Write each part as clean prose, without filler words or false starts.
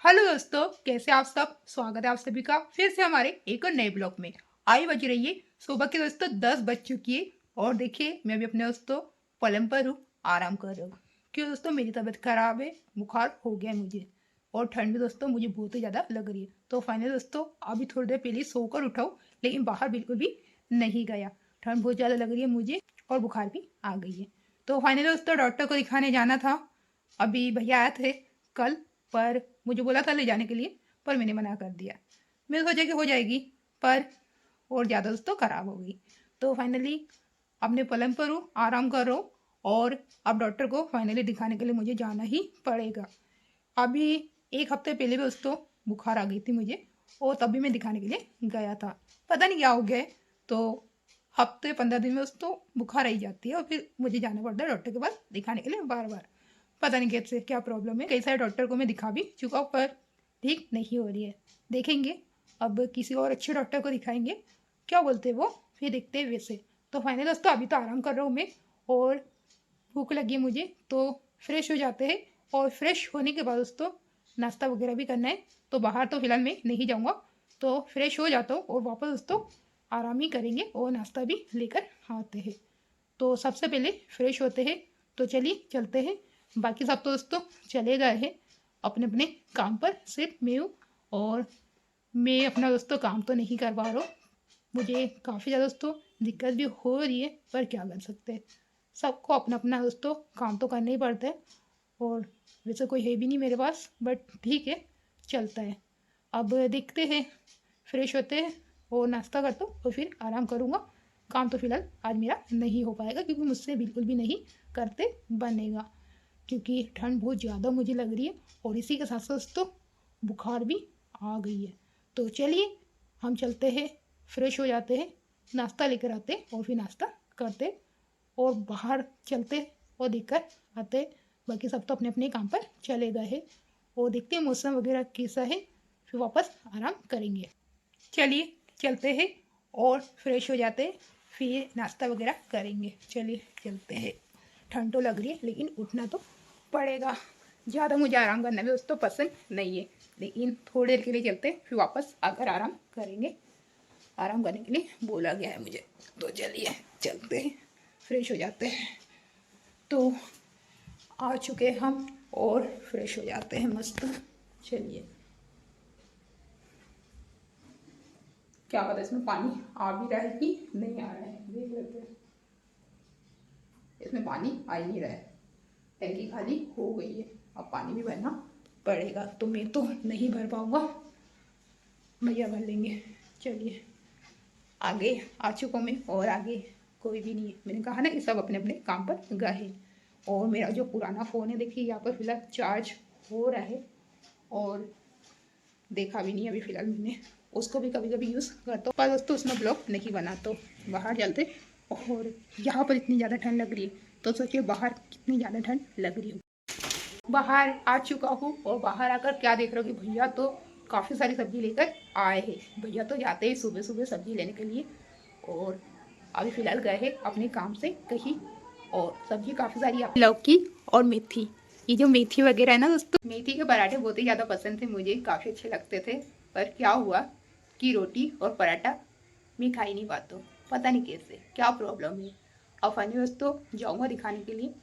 Hello दोस्तों, कैसे आप सब। स्वागत है आप सभी का फिर से हमारे एक और नए ब्लॉग में। आई बज रही है सुबह के दोस्तों 10 बज चुकी है। और देखिए मैं भी अपने दोस्तों पलंग पर हूँ, आराम कर रहा हूँ। क्यों दोस्तों, मेरी तबीयत खराब है, बुखार हो गया है मुझे। और ठंड भी दोस्तों मुझे बहुत ही ज़्यादा लग रही है। तो फाइनली दोस्तों अभी थोड़ी देर पहले सोकर उठाऊँ, लेकिन बाहर बिल्कुल भी नहीं गया। ठंड बहुत ज़्यादा लग रही है मुझे और बुखार भी आ गई है। तो फाइनली दोस्तों डॉक्टर को दिखाने जाना था। अभी भैया आए थे कल, पर मुझे बोला था ले जाने के लिए, पर मैंने मना कर दिया। मैंने सोचा कि हो जाएगी, पर और ज़्यादा दोस्तों ख़राब हो गई। तो फाइनली अपने पलंग पर हूँ, आराम कर रहा हूँ। और अब डॉक्टर को फाइनली दिखाने के लिए मुझे जाना ही पड़ेगा। अभी एक हफ्ते पहले भी दोस्तों बुखार आ गई थी मुझे, और तब भी मैं दिखाने के लिए गया था। पता नहीं क्या हो गया है, तो हफ्ते 15 दिन में दोस्तों बुखार आई जाती है और फिर मुझे जाना पड़ता है डॉक्टर के पास दिखाने के लिए बार बार। पता नहीं कैसे क्या प्रॉब्लम है। कई सारे डॉक्टर को मैं दिखा भी चुका हूँ, पर ठीक नहीं हो रही है। देखेंगे, अब किसी और अच्छे डॉक्टर को दिखाएंगे, क्या बोलते हैं वो, फिर देखते हैं वैसे। तो फाइनल दोस्तों अभी तो आराम कर रहा हूँ मैं, और भूख लगी है मुझे, तो फ्रेश हो जाते हैं। और फ्रेश होने के बाद दोस्तों नाश्ता वगैरह भी करना है। तो बाहर तो फिलहाल मैं नहीं जाऊँगा, तो फ्रेश हो जाता हूँ और वापस दोस्तों आराम ही करेंगे और नाश्ता भी लेकर आते हैं। तो सबसे पहले फ्रेश होते हैं। तो चलिए चलते हैं। बाकी सब तो दोस्तों चले गए हैं अपने अपने काम पर, सिर्फ मैं हूँ। और मैं अपना दोस्तों काम तो नहीं कर पा रहा हूँ। मुझे काफ़ी ज़्यादा दोस्तों दिक्कत भी हो रही है, पर क्या कर सकते हैं। सबको अपना अपना दोस्तों काम तो करना ही पड़ता है। और वैसे कोई है भी नहीं मेरे पास, बट ठीक है, चलता है। अब देखते हैं, फ्रेश होते हैं और नाश्ता करता हूँ और फिर आराम करूँगा। काम तो फिलहाल आज मेरा नहीं हो पाएगा, क्योंकि मुझसे बिल्कुल भी नहीं करते बनेगा, क्योंकि ठंड बहुत ज़्यादा मुझे लग रही है। और इसी के साथ साथ दोस्तों बुखार भी आ गई है। तो चलिए हम चलते हैं, फ्रेश हो जाते हैं, नाश्ता लेकर आते हैं और फिर नाश्ता करते और बाहर चलते और देखकर आते। बाकी सब तो अपने अपने काम पर चले गए हैं, और देखते हैं मौसम वगैरह कैसा है, फिर वापस आराम करेंगे। चलिए चलते हैं और फ्रेश हो जाते हैं, फिर नाश्ता वगैरह करेंगे। चलिए चलते हैं। ठंड तो लग रही है, लेकिन उठना तो पड़ेगा। ज़्यादा मुझे आराम करना भी दोस्तों पसंद नहीं है, लेकिन थोड़ी देर के लिए चलते हैं, फिर वापस आकर आराम करेंगे। आराम करने के लिए बोला गया है मुझे, तो चलिए चलते हैं, फ्रेश हो जाते हैं। तो आ चुके हम और फ्रेश हो जाते हैं मस्त। चलिए, क्या पता इसमें पानी आ भी रहा है कि नहीं आ रहा है, देख लेते हैं। इसमें पानी आ ही नहीं रहा है, टंकी खाली हो गई है। अब पानी भी भरना पड़ेगा, तो मैं तो नहीं भर पाऊँगा, भैया भर लेंगे। चलिए, आगे आ चुका मैं और आगे कोई भी नहीं है। मैंने कहा ना कि सब अपने अपने काम पर गए हैं। और मेरा जो पुराना फ़ोन है देखिए यहाँ पर फिलहाल चार्ज हो रहा है, और देखा भी नहीं अभी फ़िलहाल मैंने। उसको भी कभी कभी यूज़ करता हूँ, पर दोस्तों उसमें ब्लॉग नहीं बना। तो बाहर चलते, और यहाँ पर इतनी ज़्यादा ठंड लग रही है, तो सोचिए बाहर कितनी ज़्यादा ठंड लग रही है। बाहर आ चुका हूँ, और बाहर आकर क्या देख रहा हूँ कि भैया तो काफ़ी सारी सब्ज़ी लेकर आए हैं। भैया तो जाते ही सुबह सुबह सब्ज़ी लेने के लिए, और अभी फ़िलहाल गए हैं अपने काम से कहीं। और सब्ज़ी काफ़ी सारी, लौकी और मेथी। ये जो मेथी वगैरह है ना दोस्तों, मेथी के पराठे बहुत ही ज़्यादा पसंद थे मुझे, काफ़ी अच्छे लगते थे। पर क्या हुआ कि रोटी और पराठा मैं खा ही नहीं पाता हूँ, पता नहीं कैसे, क्या प्रॉब्लम है। अब फाइनली दोस्तों जाऊँगा दिखाने के लिए,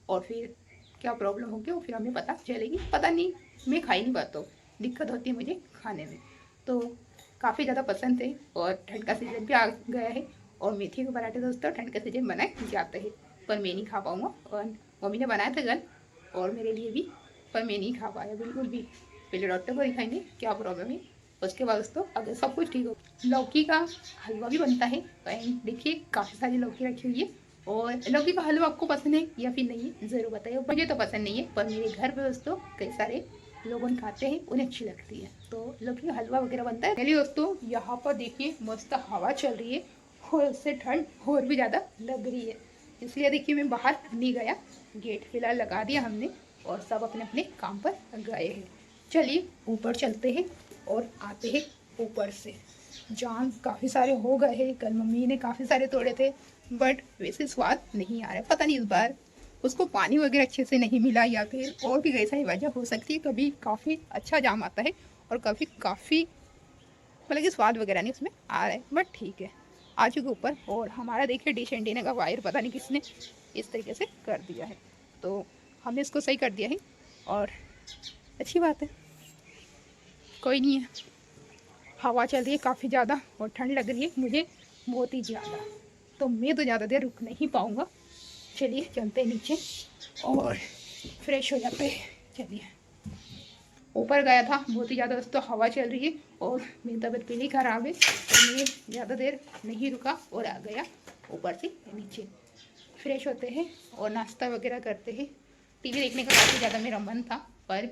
और फिर क्या प्रॉब्लम होगी वो फिर हमें पता चलेगी। पता नहीं, मैं खा ही नहीं पाता हूँ, दिक्कत होती है मुझे खाने में। तो काफ़ी ज़्यादा पसंद थे, और ठंड का सीज़न भी आ गया है, और मेथी के पराठे दोस्तों ठंड के सीजन बनाए जाते हैं, पर मैं नहीं खा पाऊँगा। और मम्मी ने बनाया था कल, और मेरे लिए भी, पर मैं नहीं खा पाया बिल्कुल भी। पहले डॉक्टर को दिखाएंगे क्या प्रॉब्लम है, उसके बाद दोस्तों अगर सब कुछ ठीक हो। लौकी का हलवा भी बनता है, देखिए काफ़ी सारी लौकी रखी हुई है। और लौकी का हलवा आपको पसंद है या फिर नहीं है ज़रूर बताइए। मुझे तो पसंद नहीं है, पर मेरे घर पे दोस्तों कई सारे लोग खाते हैं, उन्हें अच्छी लगती है। तो लौकी का हलवा वगैरह बनता है। चलिए दोस्तों, यहाँ पर देखिए मस्त हवा चल रही है, और उससे ठंड और भी ज़्यादा लग रही है। इसलिए देखिए मैं बाहर नहीं गया, गेट फिलहाल लगा दिया हमने, और सब अपने अपने काम पर गए हैं। चलिए ऊपर चलते हैं और आते हैं ऊपर से। जाम काफ़ी सारे हो गए हैं, कल मम्मी ने काफ़ी सारे तोड़े थे, बट वैसे स्वाद नहीं आ रहा है। पता नहीं इस बार उसको पानी वगैरह अच्छे से नहीं मिला या फिर और भी कई सारी वजह हो सकती है। कभी काफ़ी अच्छा जाम आता है और कभी काफ़ी मतलब कि स्वाद वगैरह नहीं उसमें आ रहा है, बट ठीक है आ चुके ऊपर। और हमारा देखिए डिश एंटीना का वायर पता नहीं किसने इस तरीके से कर दिया है, तो हमने इसको सही कर दिया है और अच्छी बात है, कोई नहीं है। हवा चल रही है काफ़ी ज़्यादा और ठंड लग रही है मुझे बहुत ही ज़्यादा, तो मैं तो ज़्यादा देर रुक नहीं पाऊँगा। चलिए चलते हैं नीचे और फ्रेश हो जाते हैं। चलिए, ऊपर गया था बहुत ही ज़्यादा दोस्तों हवा चल रही है और मेरी तबीयत पहले ही ख़राब है, तो मैं ज़्यादा देर नहीं रुका और आ गया ऊपर से नीचे। फ्रेश होते हैं और नाश्ता वगैरह करते हैं। टीवी देखने का काफ़ी ज़्यादा मेरा मन था, पर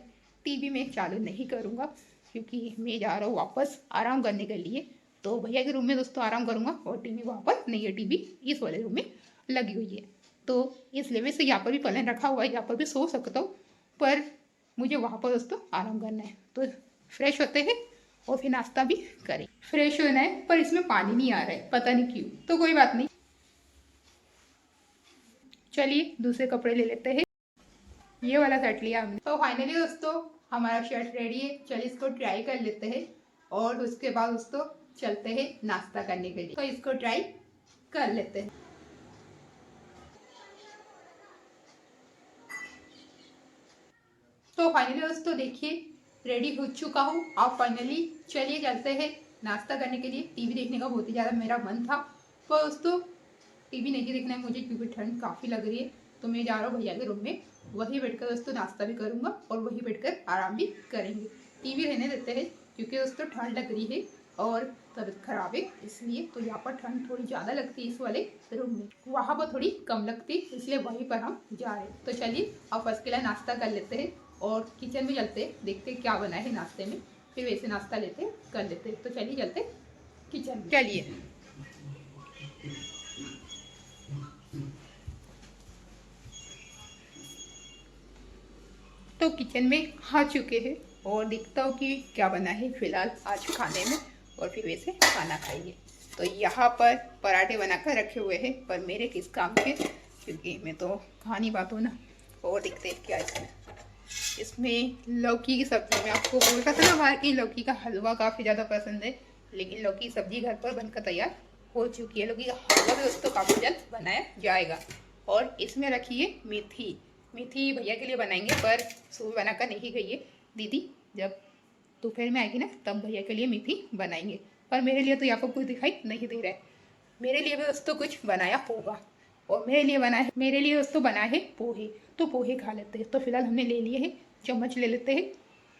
टीवी में चालू नहीं करूँगा क्योंकि मैं जा रहा हूँ वापस आराम करने के लिए। तो भैया के रूम में दोस्तों आराम करूँगा और टीवी वहाँ पर नहीं है, टीवी इस वाले रूम में लगी हुई है। तो इसलिए वैसे यहाँ पर भी पलंग रखा हुआ है, यहाँ पर भी सो सकता हूँ, पर मुझे वहाँ पर दोस्तों आराम करना है। तो फ्रेश होते हैं और फिर नाश्ता भी करें। फ्रेश होना है पर इसमें पानी नहीं आ रहा है, पता नहीं क्यों, तो कोई बात नहीं। चलिए दूसरे कपड़े ले लेते हैं। ये वाला सेट लिया हमने। तो फाइनली दोस्तों हमारा शर्ट रेडी है, चलिए इसको ट्राई कर लेते हैं और उसके बाद दोस्तों चलते हैं नाश्ता करने के लिए। तो इसको ट्राई कर लेते हैं। तो फाइनली दोस्तों देखिए रेडी हो चुका हूँ। आप फाइनली चलिए चलते हैं नाश्ता करने के लिए। टीवी देखने का बहुत ही ज़्यादा मेरा मन था, पर दोस्तों टीवी नहीं देखना है मुझे क्योंकि ठंड काफ़ी लग रही है। तो मैं जा रहा हूँ भैया के रूम में, वहीं बैठकर दोस्तों नाश्ता भी करूँगा और वहीं बैठकर आराम भी करेंगे। टीवी रहने देते हैं क्योंकि दोस्तों ठंड लग रही है और तबीयत खराब है इसलिए। तो यहाँ पर ठंड थोड़ी ज़्यादा लगती है इस वाले रूम में, वहाँ पर थोड़ी कम लगती है, इसलिए वहीं पर हम जा रहे हैं। तो चलिए अब फर्स्ट के लिए नाश्ता कर लेते हैं और किचन में चलते हैं, देखते हैं क्या बना है नाश्ते में, फिर वैसे नाश्ता लेते कर लेते। तो चलिए चलते किचन में। चलिए तो किचन में आ चुके हैं और देखता हूँ कि क्या बना है फिलहाल आज खाने में और फिर वैसे खाना खाइए। तो यहाँ पर पराठे बनाकर रखे हुए हैं, पर मेरे किस काम के, क्योंकि मैं तो खा नहीं पाता हूँ ना। और देखते हैं क्या इसमें लौकी की सब्जी। मैं आपको बोल रहा था ना बाहर की लौकी का हलवा काफ़ी ज़्यादा पसंद है, लेकिन लौकी की सब्जी घर पर बनकर तैयार हो चुकी है। लौकी का हलवा भी दोस्तों काफ़ी जल्द बनाया जाएगा। और इसमें रखिए मेथी। मेथी भैया के लिए बनाएंगे, पर सुबह बनाकर नहीं गई है दीदी, जब दोपहर में आएगी ना तब भैया के लिए मेथी बनाएंगे। पर मेरे लिए तो यहाँ पर कुछ दिखाई नहीं दे रहा है। मेरे लिए भी दोस्तों कुछ बनाया होगा और मेरे लिए दोस्तों बनाए हैं पोहे। तो पोहे खा लेते हैं। तो फिलहाल हमने ले लिए हैं, चम्मच ले लेते हैं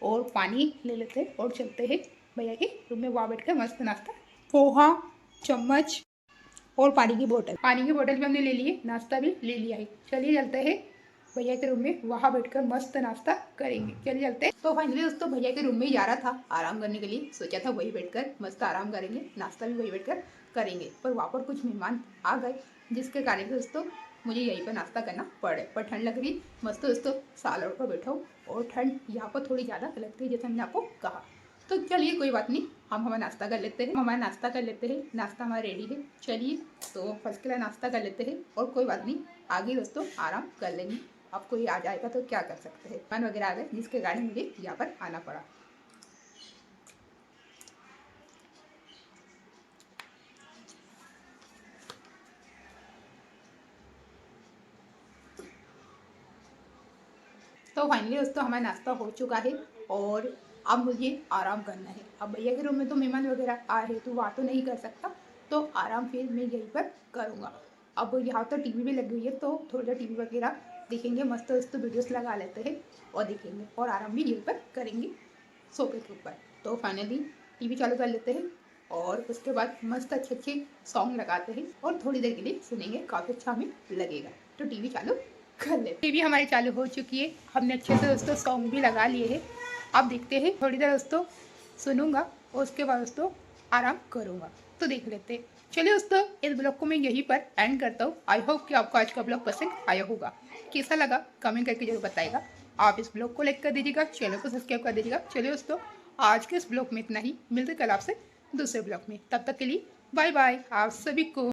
और पानी ले लेते हैं और चलते हैं भैया के रूम में, वहाँ बैठ कर मस्त नाश्ता। पोहा, चम्मच और पानी की बोतल भी हमने ले ली है, नाश्ता भी ले लिया है। चलिए चलते हैं भैया के रूम में, वहाँ बैठकर मस्त नाश्ता करेंगे। चलिए चलते हैं। तो फाइनली दोस्तों भैया के रूम में ही जा रहा था आराम करने के लिए, सोचा था वही बैठकर मस्त आराम करेंगे, नाश्ता भी वही बैठकर करेंगे। पर वहाँ पर कुछ मेहमान आ गए जिसके कारण दोस्तों मुझे यहीं पर नाश्ता करना पड़े। पर ठंड लग रही मस्त दोस्तों, साल ओढ़ पर बैठा हूँ और ठंड यहाँ पर थोड़ी ज़्यादा लगती है जैसा मैंने आपको कहा। तो चलिए कोई बात नहीं, हम हमारा नाश्ता कर लेते हैं। नाश्ता हमारा रेडी है। चलिए तो फर्स्ट क्लास नाश्ता कर लेते हैं और कोई बात नहीं आगे दोस्तों आराम कर लेंगे। अब कोई आ जाएगा तो क्या कर सकते हैं, मन वगैरह आ गए जिसके कारण मुझे यहाँ पर आना पड़ा। तो फाइनली दोस्तों हमारा नाश्ता हो चुका है और अब मुझे आराम करना है। अब भैया के रूम में तो मेहमान वगैरह आ रहे तो वहाँ तो नहीं कर सकता, तो आराम फिर मैं यहीं पर करूँगा। अब यहाँ तो टीवी भी लगी हुई है, तो थोड़ा सा टीवी वगैरह देखेंगे, मस्त दोस्तों वीडियोस लगा लेते हैं और देखेंगे और आराम भी यहीं पर करेंगे सोफे के ऊपर। तो फाइनली टीवी चालू कर लेते हैं और उसके बाद मस्त अच्छे अच्छे सॉन्ग लगाते हैं और थोड़ी देर के लिए सुनेंगे, काफ़ी अच्छा हमें लगेगा। तो टीवी चालू कर ले। टीवी हमारी चालू हो चुकी है, हमने अच्छे से दोस्तों सॉन्ग भी लगा लिए हैं। अब देखते हैं, थोड़ी देर दोस्तों सुनूंगा और उसके बाद दोस्तों आराम करूंगा। तो देख लेते हैं। चलिए दोस्तों इस ब्लॉग को मैं यहीं पर एंड करता हूँ। आई होप कि आपको आज का ब्लॉग पसंद आया होगा। कैसा लगा कमेंट करके जरूर बताइएगा। आप इस ब्लॉग को लाइक कर दीजिएगा, चैनल को सब्सक्राइब कर दीजिएगा। चलिए दोस्तों आज के इस ब्लॉग में इतना ही, मिलते कल आपसे दूसरे ब्लॉग में। तब तक के लिए बाय बाय आप सभी को।